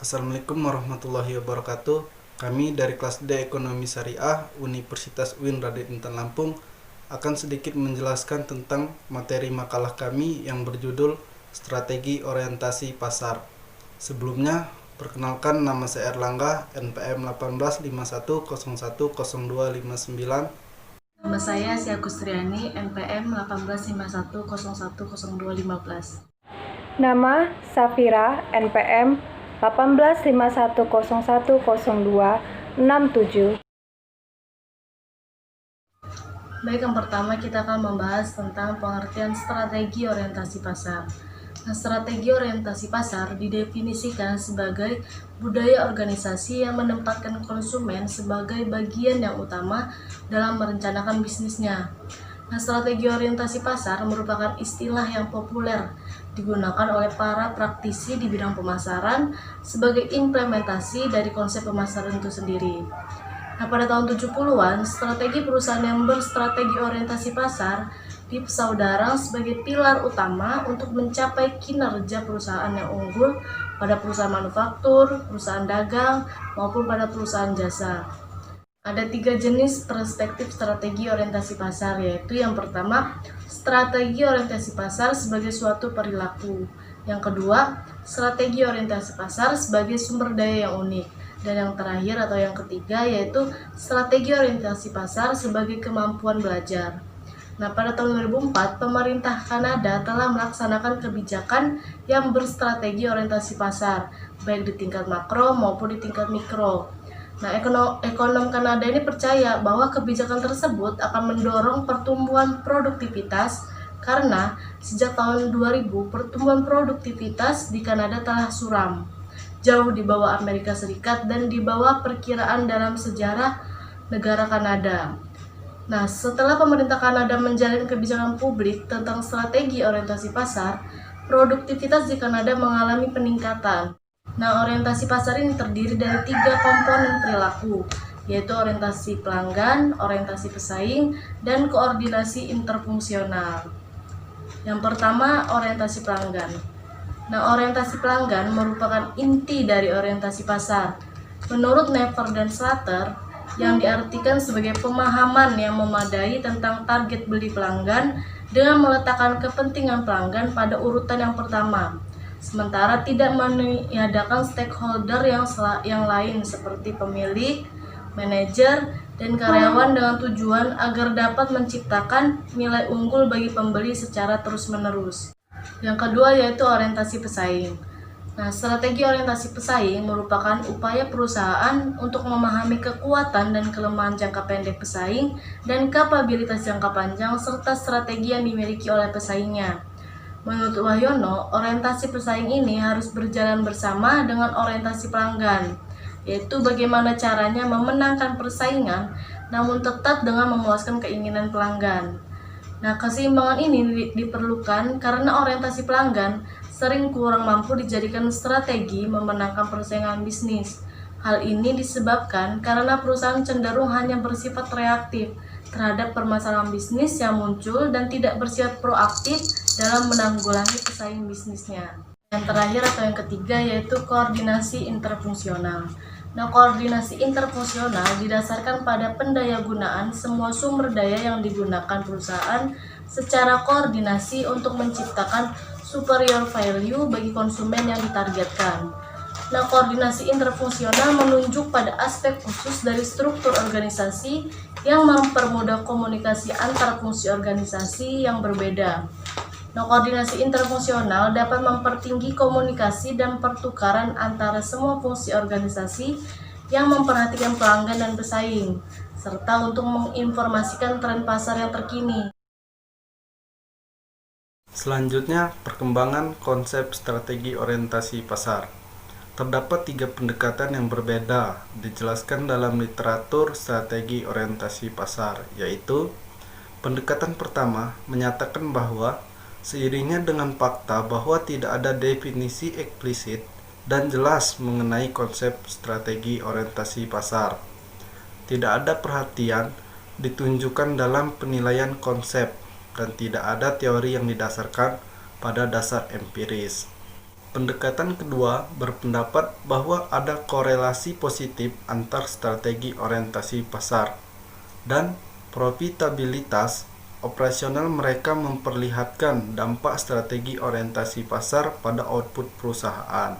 Assalamualaikum warahmatullahi wabarakatuh. Kami dari kelas D Ekonomi Syariah Universitas UIN Raden Intan Lampung akan sedikit menjelaskan tentang materi makalah kami yang berjudul Strategi Orientasi Pasar. Sebelumnya, perkenalkan, nama saya Erlangga, NPM 1851010259. Nama saya Sia Kustriani, NPM 1851010215. Nama Safira, NPM 1851010267. Baik, yang pertama kita akan membahas tentang pengertian strategi orientasi pasar. Nah, strategi orientasi pasar didefinisikan sebagai budaya organisasi yang menempatkan konsumen sebagai bagian yang utama dalam merencanakan bisnisnya. Nah, strategi orientasi pasar merupakan istilah yang populer digunakan oleh para praktisi di bidang pemasaran sebagai implementasi dari konsep pemasaran itu sendiri. Nah, pada tahun 70-an, strategi perusahaan yang berstrategi orientasi pasar dipesaudaraan sebagai pilar utama untuk mencapai kinerja perusahaan yang unggul pada perusahaan manufaktur, perusahaan dagang, maupun pada perusahaan jasa. Ada 3 jenis perspektif strategi orientasi pasar, yaitu yang pertama, strategi orientasi pasar sebagai suatu perilaku. Yang kedua, strategi orientasi pasar sebagai sumber daya yang unik. Dan yang terakhir atau yang ketiga yaitu strategi orientasi pasar sebagai kemampuan belajar. Nah, pada tahun 2004, pemerintah Kanada telah melaksanakan kebijakan yang berstrategi orientasi pasar, baik di tingkat makro maupun di tingkat mikro. Nah, ekonom Kanada ini percaya bahwa kebijakan tersebut akan mendorong pertumbuhan produktivitas karena sejak tahun 2000 pertumbuhan produktivitas di Kanada telah suram, jauh di bawah Amerika Serikat dan di bawah perkiraan dalam sejarah negara Kanada. Nah, setelah pemerintah Kanada menjalin kebijakan publik tentang strategi orientasi pasar, produktivitas di Kanada mengalami peningkatan. Nah, orientasi pasar ini terdiri dari 3 komponen perilaku, yaitu orientasi pelanggan, orientasi pesaing, dan koordinasi interfungsional. Yang pertama, orientasi pelanggan. Nah, orientasi pelanggan merupakan inti dari orientasi pasar. Menurut Never dan Slater, yang diartikan sebagai pemahaman yang memadai tentang target beli pelanggan dengan meletakkan kepentingan pelanggan pada urutan yang pertama, sementara tidak meniadakan stakeholder yang lain seperti pemilik, manajer, dan karyawan dengan tujuan agar dapat menciptakan nilai unggul bagi pembeli secara terus-menerus. Yang kedua yaitu orientasi pesaing. Nah, strategi orientasi pesaing merupakan upaya perusahaan untuk memahami kekuatan dan kelemahan jangka pendek pesaing dan kapabilitas jangka panjang serta strategi yang dimiliki oleh pesaingnya. Menurut Wahyono, orientasi pesaing ini harus berjalan bersama dengan orientasi pelanggan, yaitu bagaimana caranya memenangkan persaingan namun tetap dengan memuaskan keinginan pelanggan. Nah, keseimbangan ini diperlukan karena orientasi pelanggan sering kurang mampu dijadikan strategi memenangkan persaingan bisnis. Hal ini disebabkan karena perusahaan cenderung hanya bersifat reaktif terhadap permasalahan bisnis yang muncul dan tidak bersifat proaktif dalam menanggulangi pesaing bisnisnya. Yang terakhir atau yang ketiga yaitu koordinasi interfungsional. Nah, koordinasi interfungsional didasarkan pada pendayagunaan semua sumber daya yang digunakan perusahaan secara koordinasi untuk menciptakan superior value bagi konsumen yang ditargetkan. Nah, koordinasi interfungsional menunjuk pada aspek khusus dari struktur organisasi yang mempermudah komunikasi antar fungsi organisasi yang berbeda. Nah, koordinasi interfungsional dapat mempertinggi komunikasi dan pertukaran antara semua fungsi organisasi yang memperhatikan pelanggan dan pesaing, serta untuk menginformasikan tren pasar yang terkini. Selanjutnya, perkembangan konsep strategi orientasi pasar. Terdapat 3 pendekatan yang berbeda dijelaskan dalam literatur strategi orientasi pasar, yaitu pendekatan pertama menyatakan bahwa seiringnya dengan fakta bahwa tidak ada definisi eksplisit dan jelas mengenai konsep strategi orientasi pasar, tidak ada perhatian ditunjukkan dalam penilaian konsep dan tidak ada teori yang didasarkan pada dasar empiris. Pendekatan kedua berpendapat bahwa ada korelasi positif antar strategi orientasi pasar dan profitabilitas operasional mereka memperlihatkan dampak strategi orientasi pasar pada output perusahaan.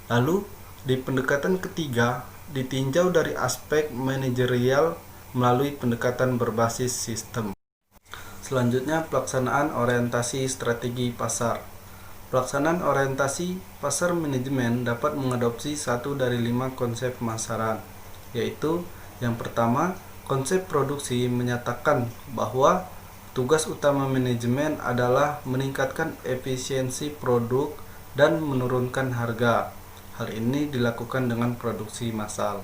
Lalu, di pendekatan ketiga, ditinjau dari aspek manajerial melalui pendekatan berbasis sistem. Selanjutnya, pelaksanaan orientasi strategi pasar. Pelaksanaan orientasi pasar manajemen dapat mengadopsi satu dari 5 konsep pemasaran, yaitu yang pertama, konsep produksi menyatakan bahwa tugas utama manajemen adalah meningkatkan efisiensi produk dan menurunkan harga. Hal ini dilakukan dengan produksi massal.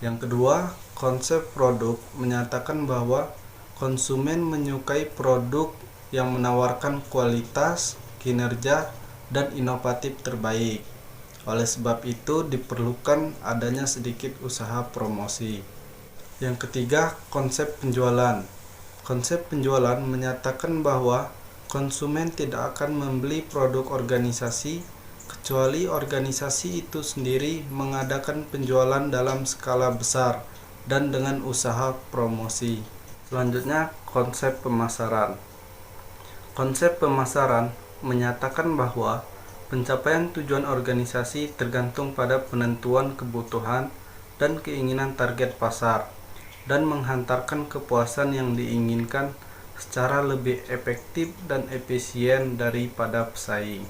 Yang kedua, konsep produk menyatakan bahwa konsumen menyukai produk yang menawarkan kualitas, kinerja, dan inovatif terbaik. Oleh sebab itu, diperlukan adanya sedikit usaha promosi. Yang ketiga, konsep penjualan. Konsep penjualan menyatakan bahwa konsumen tidak akan membeli produk organisasi kecuali organisasi itu sendiri mengadakan penjualan dalam skala besar dan dengan usaha promosi. Selanjutnya, konsep pemasaran. Konsep pemasaran menyatakan bahwa pencapaian tujuan organisasi tergantung pada penentuan kebutuhan dan keinginan target pasar dan menghantarkan kepuasan yang diinginkan secara lebih efektif dan efisien daripada pesaing.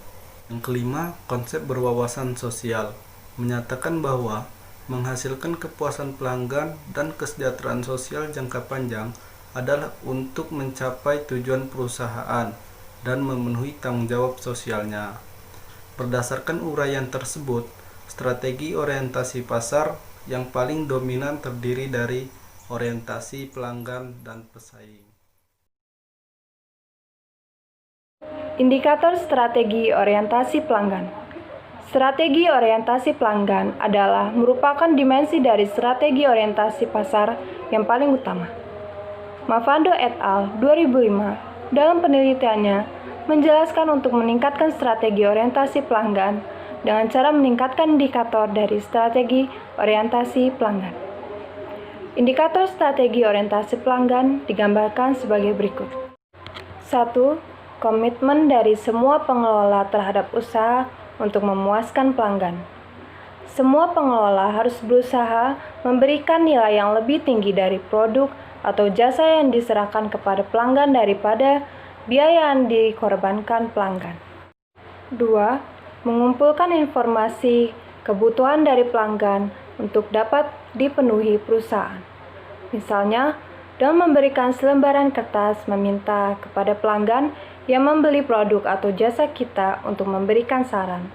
Yang kelima, konsep berwawasan sosial menyatakan bahwa menghasilkan kepuasan pelanggan dan kesejahteraan sosial jangka panjang adalah untuk mencapai tujuan perusahaan dan memenuhi tanggung jawab sosialnya. Berdasarkan uraian tersebut, strategi orientasi pasar yang paling dominan terdiri dari orientasi pelanggan dan pesaing. Indikator strategi orientasi pelanggan. Strategi orientasi pelanggan adalah merupakan dimensi dari strategi orientasi pasar yang paling utama. Mavando et al. 2005 dalam penelitiannya menjelaskan untuk meningkatkan strategi orientasi pelanggan dengan cara meningkatkan indikator dari strategi orientasi pelanggan. Indikator strategi orientasi pelanggan digambarkan sebagai berikut. 1. Komitmen dari semua pengelola terhadap usaha untuk memuaskan pelanggan. Semua pengelola harus berusaha memberikan nilai yang lebih tinggi dari produk atau jasa yang diserahkan kepada pelanggan daripada biaya yang dikorbankan pelanggan. 2. Mengumpulkan informasi kebutuhan dari pelanggan untuk dapat dipenuhi perusahaan. Misalnya, dengan memberikan selembaran kertas meminta kepada pelanggan yang membeli produk atau jasa kita untuk memberikan saran,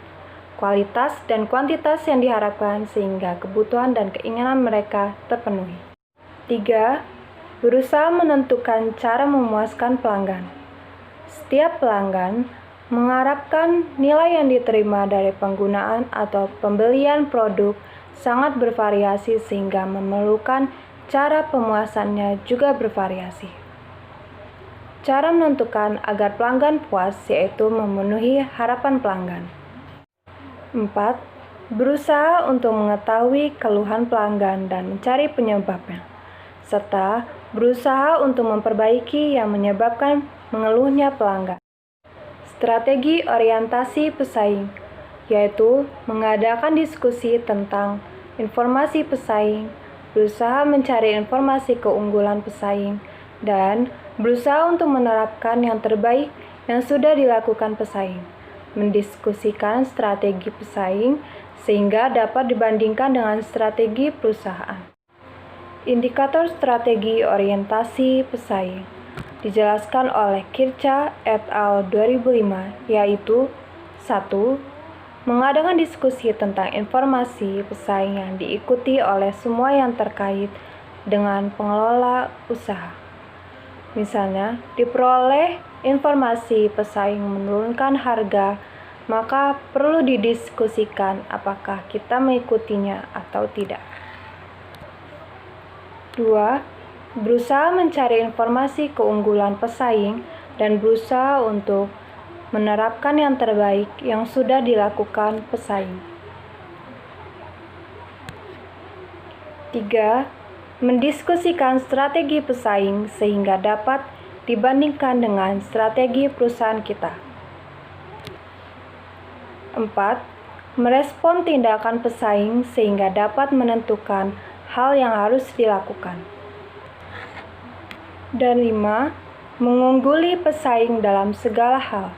kualitas dan kuantitas yang diharapkan sehingga kebutuhan dan keinginan mereka terpenuhi. 3. Berusaha menentukan cara memuaskan pelanggan. Setiap pelanggan mengharapkan nilai yang diterima dari penggunaan atau pembelian produk sangat bervariasi sehingga memerlukan cara pemuasannya juga bervariasi. Cara menentukan agar pelanggan puas yaitu memenuhi harapan pelanggan. 4. Berusaha untuk mengetahui keluhan pelanggan dan mencari penyebabnya, serta berusaha untuk memperbaiki yang menyebabkan mengeluhnya pelanggan. Strategi orientasi pesaing, yaitu mengadakan diskusi tentang informasi pesaing, berusaha mencari informasi keunggulan pesaing, dan berusaha untuk menerapkan yang terbaik yang sudah dilakukan pesaing, mendiskusikan strategi pesaing sehingga dapat dibandingkan dengan strategi perusahaan. Indikator strategi orientasi pesaing dijelaskan oleh Kircha et al. 2005, yaitu 1. Mengadakan diskusi tentang informasi pesaing yang diikuti oleh semua yang terkait dengan pengelola usaha. Misalnya, diperoleh informasi pesaing menurunkan harga, maka perlu didiskusikan apakah kita mengikutinya atau tidak. 2. Berusaha mencari informasi keunggulan pesaing dan berusaha untuk menerapkan yang terbaik yang sudah dilakukan pesaing. 3. Mendiskusikan strategi pesaing sehingga dapat dibandingkan dengan strategi perusahaan kita. 4. Merespon tindakan pesaing sehingga dapat menentukan hal yang harus dilakukan. Dan 5. Mengungguli pesaing dalam segala hal.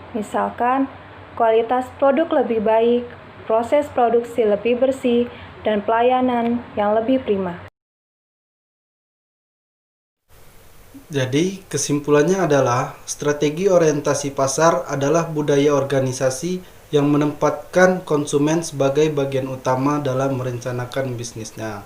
Misalkan, kualitas produk lebih baik, proses produksi lebih bersih, dan pelayanan yang lebih prima. Jadi, kesimpulannya adalah strategi orientasi pasar adalah budaya organisasi yang menempatkan konsumen sebagai bagian utama dalam merencanakan bisnisnya.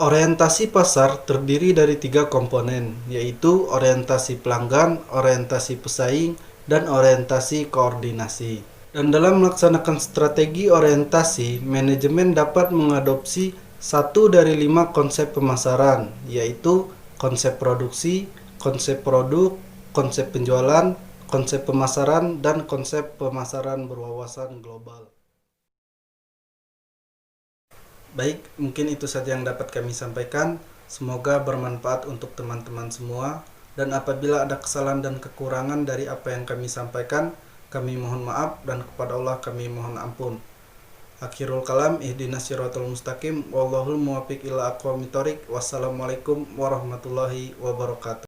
Orientasi pasar terdiri dari 3 komponen, yaitu orientasi pelanggan, orientasi pesaing, dan orientasi koordinasi. Dan dalam melaksanakan strategi orientasi, manajemen dapat mengadopsi 1 dari 5 konsep pemasaran, yaitu konsep produksi, konsep produk, konsep penjualan, konsep pemasaran, dan konsep pemasaran berwawasan global. Baik, mungkin itu saja yang dapat kami sampaikan. Semoga bermanfaat untuk teman-teman semua. Dan apabila ada kesalahan dan kekurangan dari apa yang kami sampaikan, kami mohon maaf dan kepada Allah kami mohon ampun. Akhirul kalam, ihdinas siratal mustaqim, wallahul muwaffiq ila aqwamit thoriq. Wassalamualaikum warahmatullahi wabarakatuh.